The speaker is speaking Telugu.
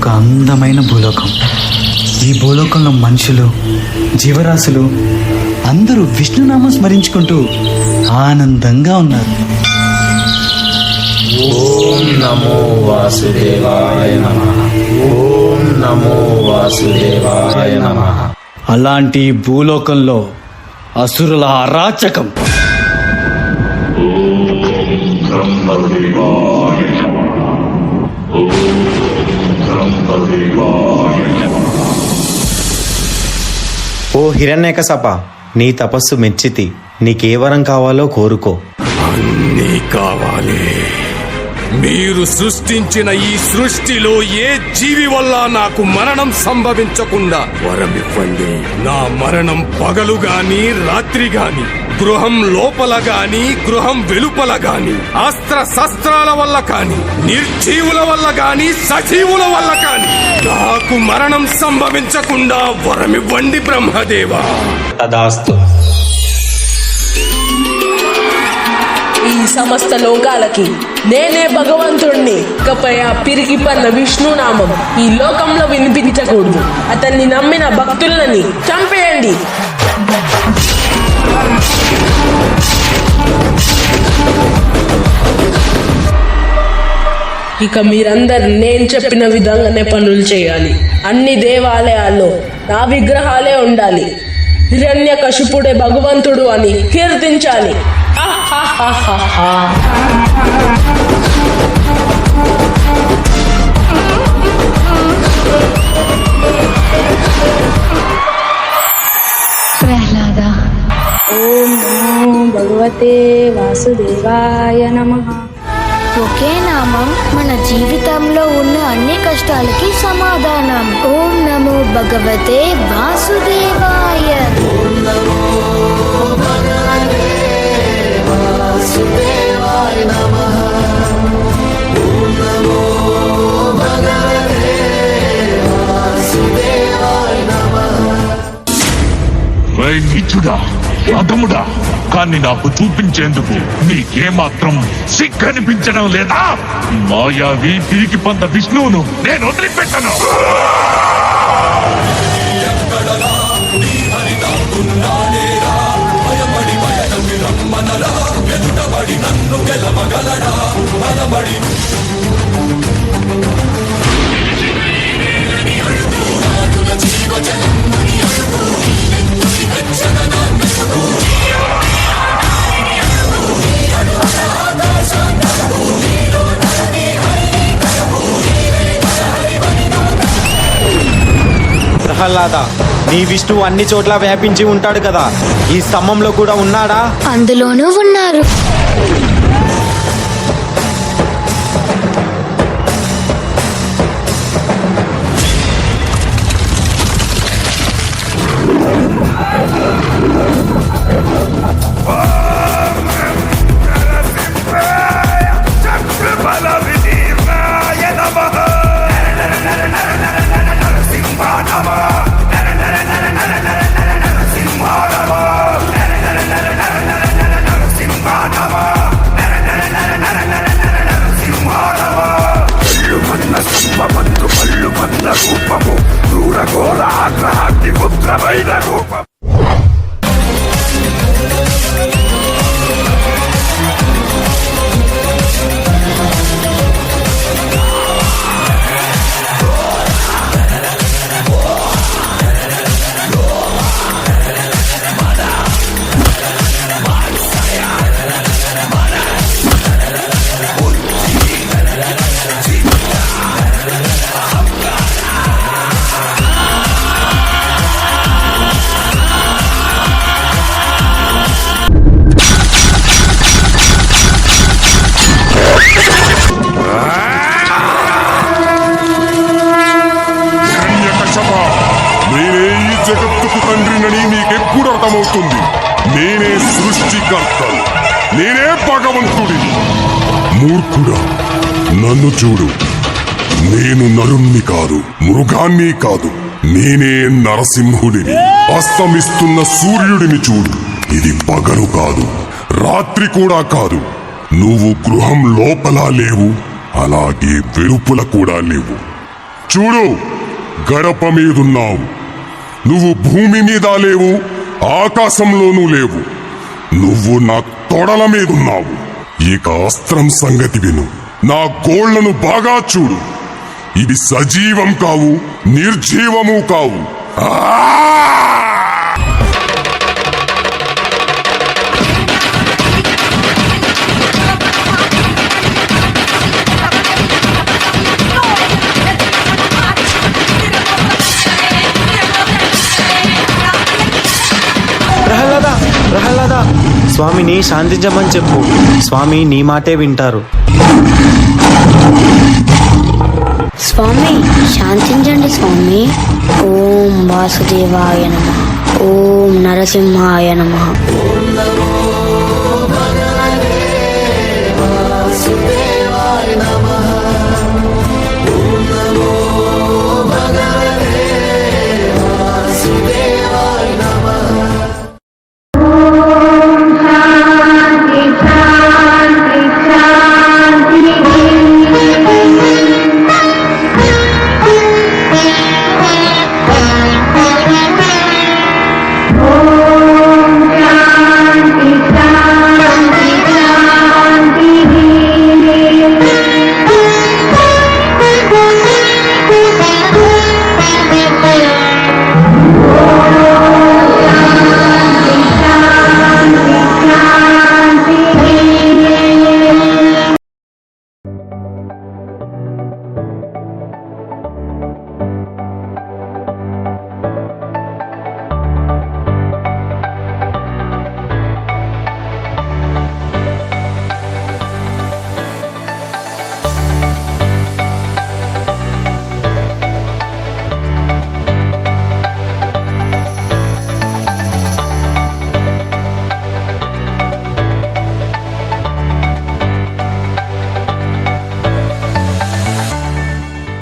ఇదొక అందమైన భూలోకం. ఈ భూలోకంలో మనుషులు, జీవరాశులు అందరూ విష్ణునామం స్మరించుకుంటూ ఆనందంగా ఉన్నారు. ఓం నమో వాసుదేవాయ నమః. ఓం నమో వాసుదేవాయ నమః. అలాంటి భూలోకంలో అసురుల అరాచకం. ఓ హిరణ్యకశప, నీ తపస్సు మెచ్చితి. నీకే వరం కావాలో కోరుకో. అన్నీ కావాలి. మీరు సృష్టించిన ఈ సృష్టిలో ఏ జీవి వల్ల నాకు మరణం సంభవించకుండా వరమివ్వండి. నా మరణం పగలు గాని రాత్రి గాని, గృహం లోపల గాని గృహం వెలుపల గాని, అస్త్ర శస్త్రాల వల్ల కాని, నిర్జీవుల వల్ల గాని సజీవుల వల్ల కాని నాకు మరణం సంభవించకుండా వరమివ్వండి బ్రహ్మదేవా. తదాస్తు. ఈ సమస్త లోకాలకి నేనే భగవంతుణ్ణి. ఇకపై ఆ పిరికి పన్న విష్ణునామం ఈ లోకంలో వినిపించకూడదు. అతన్ని నమ్మిన భక్తులని చంపేయండి. ఇక మీరందరు నేను చెప్పిన విధంగానే పనులు చేయాలి. అన్ని దేవాలయాల్లో నా విగ్రహాలే ఉండాలి. హిరణ్యకశిపుడే భగవంతుడు అని కీర్తించాలి. ప్రహ్లాద. ఓం నమో భగవతే వాసుదేవాయ నమః. ఒకే నామం మన జీవితంలో ఉన్న అన్ని కష్టాలకి సమాధానం. ఓం నమో భగవతే వాసుదేవాయ. ఓం నమో భగవతే వాసుదేవాయ నమః. ఓం నమో భగవతే వాసుదేవాయ నమః. నీచుడా, అధముడా, కానీ నాకు చూపించేందుకు నీకేమాత్రం సిగ్గనిపించడం లేదా? మాయావి తిరిగి పొంద విష్ణువును నేను వదిలిపెట్టను. ప్రహ్లాద, నీ విష్ణువు అన్ని చోట్ల వ్యాపించి ఉంటాడు కదా, ఈ స్తంభంలో కూడా ఉన్నాడా? అందులోనూ ఉన్నారు. అర్థమవుతుంది. నేనే సృష్టికర్తను, నేనే భగవంతుడిని. మూర్ఖుడా, నన్ను చూడు. నేను నరుణ్ణి కాదు, మృగాన్ని కాదు, నేనే నరసింహుడిని. అస్తమిస్తున్న సూర్యుడిని చూడు. ఇది పగలు కాదు, రాత్రి కూడా కాదు. నువ్వు గృహం లోపల లేవు, అలాగే వెలుపల కూడా లేవు. చూడు, గడప మీదున్నావు. నువ్వు భూమి మీద లేవు, ఆకాశంలోనూ లేవు. నువ్వు నా తొడల మీదున్నావు. ఇక అస్త్రం సంగతి విను. నా గోళ్లను బాగా చూడు. ఇవి సజీవం కావు, నిర్జీవము కావు. ప్రహ్లాద, స్వామిని శాంతించమని చెప్పు. స్వామి నీ మాటే వింటారు. స్వామి శాంతించండి స్వామి. ఓం వాసుదేవాయ నమః. ఓం నరసింహాయ నమః.